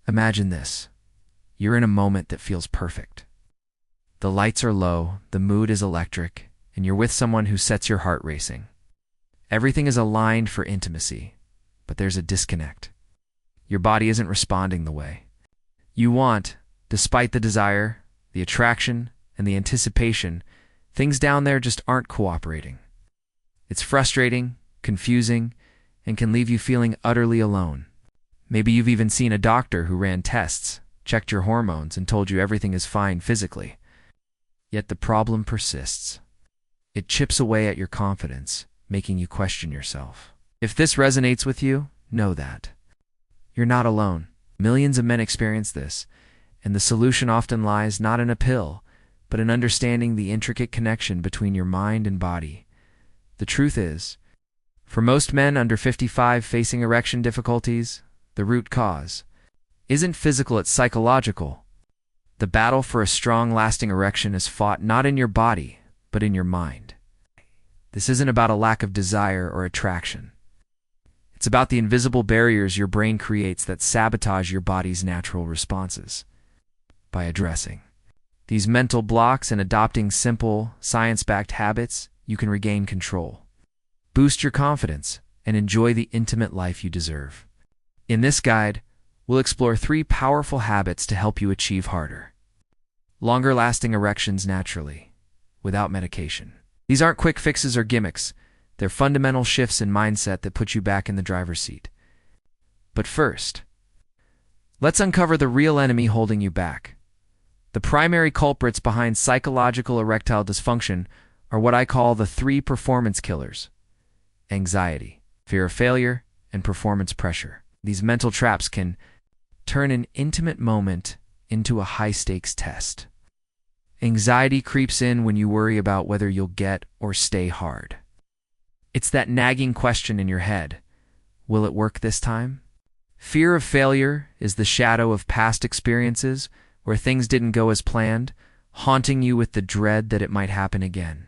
Imagine this. You're in a moment that feels perfect. The lights are low, the mood is electric, and you're with someone who sets your heart racing. Everything is aligned for intimacy, but there's a disconnect. Your body isn't responding the way you want, despite the desire, the attraction, and the anticipation. Things down there just aren't cooperating. It's frustrating, confusing, and can leave you feeling utterly alone. Maybe you've even seen a doctor who ran tests, checked your hormones, and told you everything is fine physically. Yet the problem persists. It chips away at your confidence, making you question yourself. If this resonates with you, know that you're not alone. Millions of men experience this, and the solution often lies not in a pill, but in understanding the intricate connection between your mind and body. The truth is, for most men under 55 facing erection difficulties, the root cause isn't physical, it's psychological. The battle for a strong, lasting erection is fought not in your body, but in your mind. This isn't about a lack of desire or attraction. It's about the invisible barriers your brain creates that sabotage your body's natural responses. By addressing these mental blocks and adopting simple, science-backed habits, you can regain control, boost your confidence, and enjoy the intimate life you deserve. In this guide, we'll explore 3 powerful habits to help you achieve harder, longer-lasting erections naturally, without medication. These aren't quick fixes or gimmicks. They're fundamental shifts in mindset that put you back in the driver's seat. But first, let's uncover the real enemy holding you back. The primary culprits behind psychological erectile dysfunction are what I call the 3 performance killers: anxiety, fear of failure, and performance pressure. These mental traps can turn an intimate moment into a high-stakes test. Anxiety creeps in when you worry about whether you'll get or stay hard. It's that nagging question in your head: will it work this time? Fear of failure is the shadow of past experiences where things didn't go as planned, haunting you with the dread that it might happen again.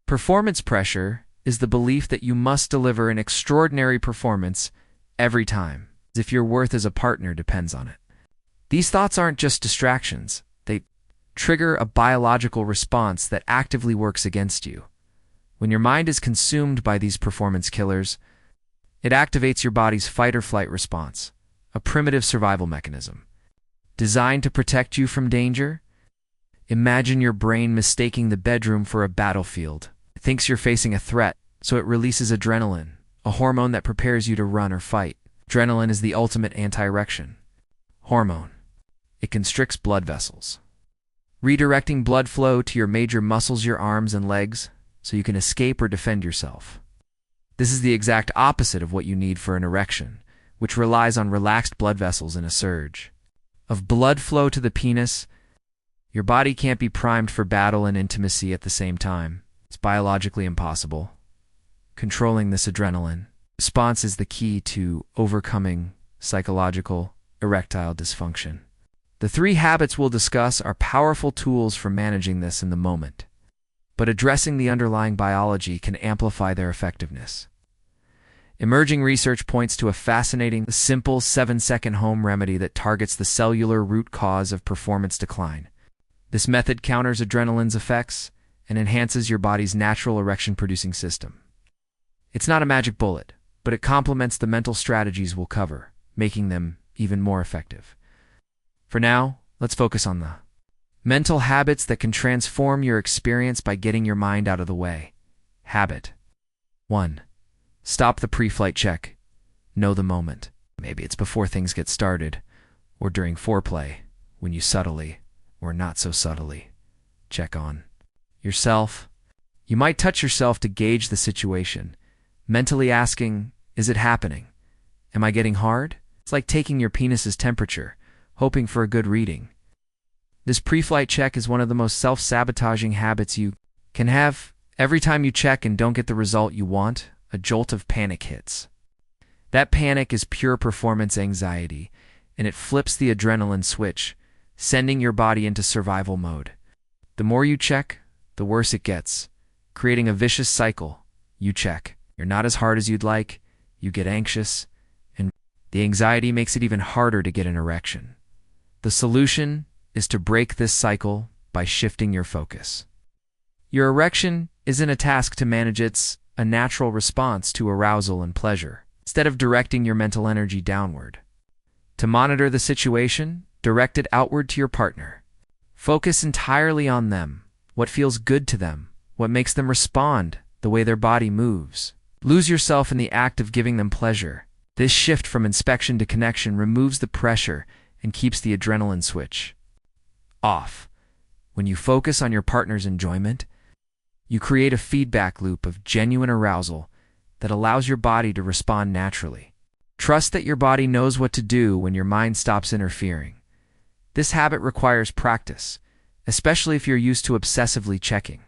Performance pressure is the belief that you must deliver an extraordinary performance every time, as if your worth as a partner depends on it. These thoughts aren't just distractions. They trigger a biological response that actively works against you. When your mind is consumed by these performance killers, it activates your body's fight-or-flight response, a primitive survival mechanism designed to protect you from danger. Imagine your brain mistaking the bedroom for a battlefield. It thinks you're facing a threat, so it releases adrenaline, a hormone that prepares you to run or fight. Adrenaline is the ultimate anti-erection hormone. It constricts blood vessels, redirecting blood flow to your major muscles, your arms and legs, so you can escape or defend yourself. This is the exact opposite of what you need for an erection, which relies on relaxed blood vessels and a surge of blood flow to the penis. Your body can't be primed for battle and intimacy at the same time. It's biologically impossible. Controlling this adrenaline response is the key to overcoming psychological erectile dysfunction. The 3 habits we'll discuss are powerful tools for managing this in the moment, but addressing the underlying biology can amplify their effectiveness. Emerging research points to a fascinating, simple 7-second home remedy that targets the cellular root cause of performance decline. This method counters adrenaline's effects and enhances your body's natural erection-producing system. It's not a magic bullet, but it complements the mental strategies we'll cover, making them even more effective. For now, let's focus on the mental habits that can transform your experience by getting your mind out of the way. Habit 1. Stop the pre-flight check. Know the moment. Maybe it's before things get started, or during foreplay, when you subtly, or not so subtly, check on yourself. You might touch yourself to gauge the situation, mentally asking, is it happening? Am I getting hard? It's like taking your penis's temperature, hoping for a good reading. This pre-flight check is one of the most self-sabotaging habits you can have. Every time you check and don't get the result you want, a jolt of panic hits. That panic is pure performance anxiety, and it flips the adrenaline switch, sending your body into survival mode. The more you check, the worse it gets, creating a vicious cycle. You check, you're not as hard as you'd like, you get anxious, and The anxiety makes it even harder to get an erection. The solution is to break this cycle by shifting your focus. Your erection isn't a task to manage, it's a natural response to arousal and pleasure, instead of directing your mental energy downward. To monitor the situation, direct it outward to your partner. Focus entirely on them, what feels good to them, what makes them respond, the way their body moves. Lose yourself in the act of giving them pleasure. This shift from inspection to connection removes the pressure and keeps the adrenaline switch off. When you focus on your partner's enjoyment, you create a feedback loop of genuine arousal that allows your body to respond naturally. Trust that your body knows what to do when your mind stops interfering. This habit requires practice, especially if you're used to obsessively checking.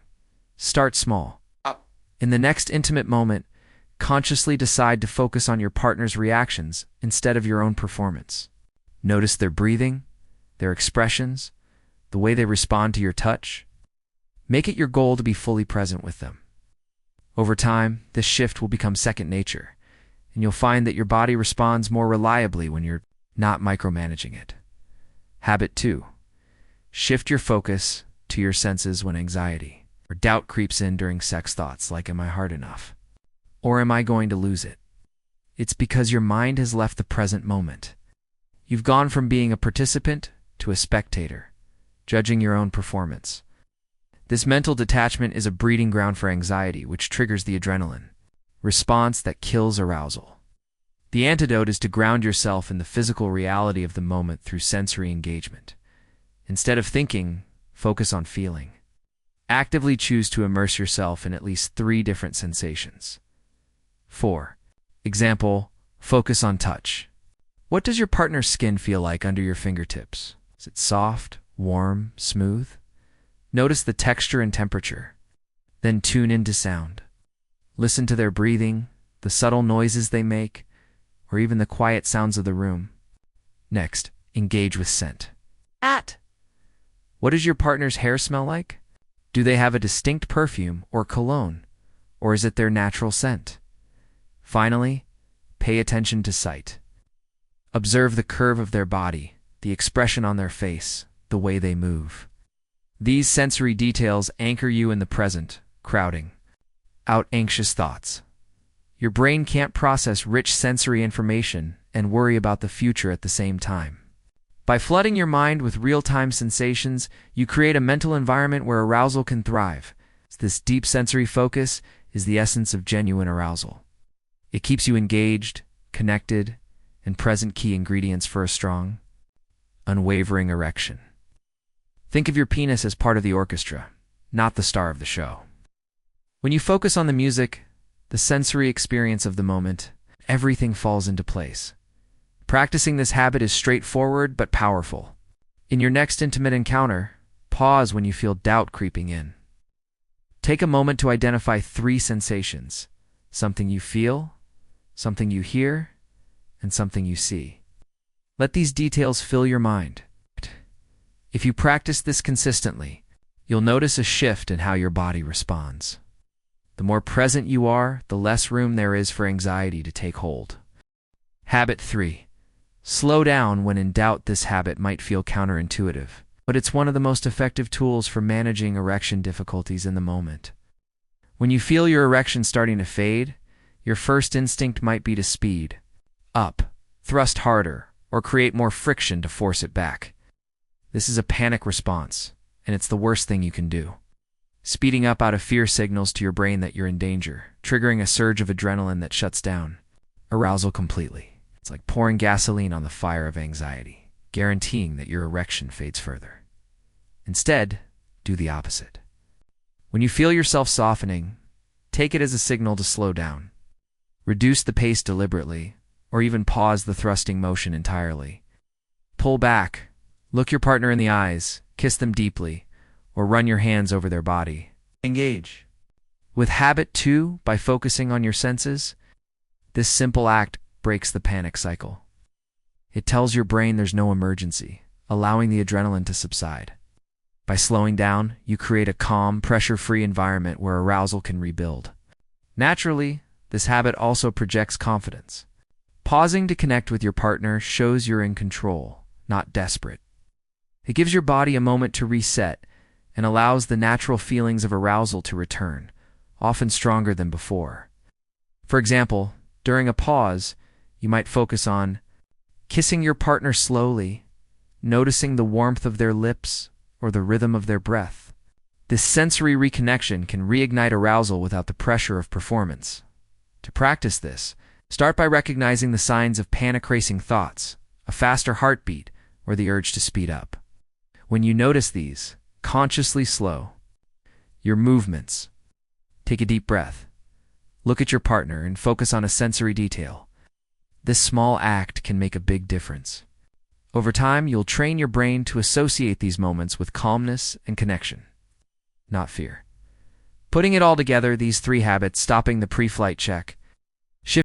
Start small. In the next intimate moment, consciously decide to focus on your partner's reactions instead of your own performance. Notice their breathing, their expressions, the way they respond to your touch. Make it your goal to be fully present with them. Over time, this shift will become second nature, and you'll find that your body responds more reliably when you're not micromanaging it. Habit 2. Shift your focus to your senses when anxiety or doubt creeps in during sex. Thoughts like, am I hard enough? Or am I going to lose it? It's because your mind has left the present moment. You've gone from being a participant to a spectator, judging your own performance. This mental detachment is a breeding ground for anxiety, which triggers the adrenaline response that kills arousal. The antidote is to ground yourself in the physical reality of the moment through sensory engagement. Instead of thinking, focus on feeling. Actively choose to immerse yourself in at least 3 different sensations. 4. Example, focus on touch. What does your partner's skin feel like under your fingertips? Is it soft, warm, smooth? Notice the texture and temperature. Then tune into sound. Listen to their breathing, the subtle noises they make, or even the quiet sounds of the room. Next, engage with scent. What does your partner's hair smell like? Do they have a distinct perfume or cologne, or is it their natural scent? Finally, pay attention to sight. Observe the curve of their body, the expression on their face, the way they move. These sensory details anchor you in the present, crowding out anxious thoughts. Your brain can't process rich sensory information and worry about the future at the same time. By flooding your mind with real-time sensations, you create a mental environment where arousal can thrive. This deep sensory focus is the essence of genuine arousal. It keeps you engaged, connected, and present, key ingredients for a strong, unwavering erection. Think of your penis as part of the orchestra, not the star of the show. When you focus on the music, the sensory experience of the moment, everything falls into place. Practicing this habit is straightforward but powerful. In your next intimate encounter, pause when you feel doubt creeping in. Take a moment to identify 3 sensations: something you feel, something you hear, and something you see. Let these details fill your mind. If you practice this consistently, you'll notice a shift in how your body responds. The more present you are, the less room there is for anxiety to take hold. Habit 3. Slow down when in doubt. This habit might feel counterintuitive, but it's one of the most effective tools for managing erection difficulties in the moment. When you feel your erection starting to fade, your first instinct might be to speed up, thrust harder, or create more friction to force it back. This is a panic response, and it's the worst thing you can do. Speeding up out of fear signals to your brain that you're in danger, triggering a surge of adrenaline that shuts down arousal completely. It's like pouring gasoline on the fire of anxiety, guaranteeing that your erection fades further. Instead, do the opposite. When you feel yourself softening, take it as a signal to slow down. Reduce the pace deliberately, or even pause the thrusting motion entirely. Pull back, look your partner in the eyes, kiss them deeply, or run your hands over their body. Engage. With habit 2, by focusing on your senses, this simple act breaks the panic cycle. It tells your brain there's no emergency, allowing the adrenaline to subside. By slowing down, you create a calm, pressure-free environment where arousal can rebuild. Naturally, this habit also projects confidence. Pausing to connect with your partner shows you're in control, not desperate. It gives your body a moment to reset and allows the natural feelings of arousal to return, often stronger than before. For example, during a pause, you might focus on kissing your partner slowly, noticing the warmth of their lips or the rhythm of their breath. This sensory reconnection can reignite arousal without the pressure of performance. To practice this, start by recognizing the signs of panic-racing thoughts, a faster heartbeat, or the urge to speed up. When you notice these, consciously slow your movements. Take a deep breath. Look at your partner and focus on a sensory detail. This small act can make a big difference. Over time, you'll train your brain to associate these moments with calmness and connection, not fear. Putting it all together, these 3 habits, stopping the pre-flight check,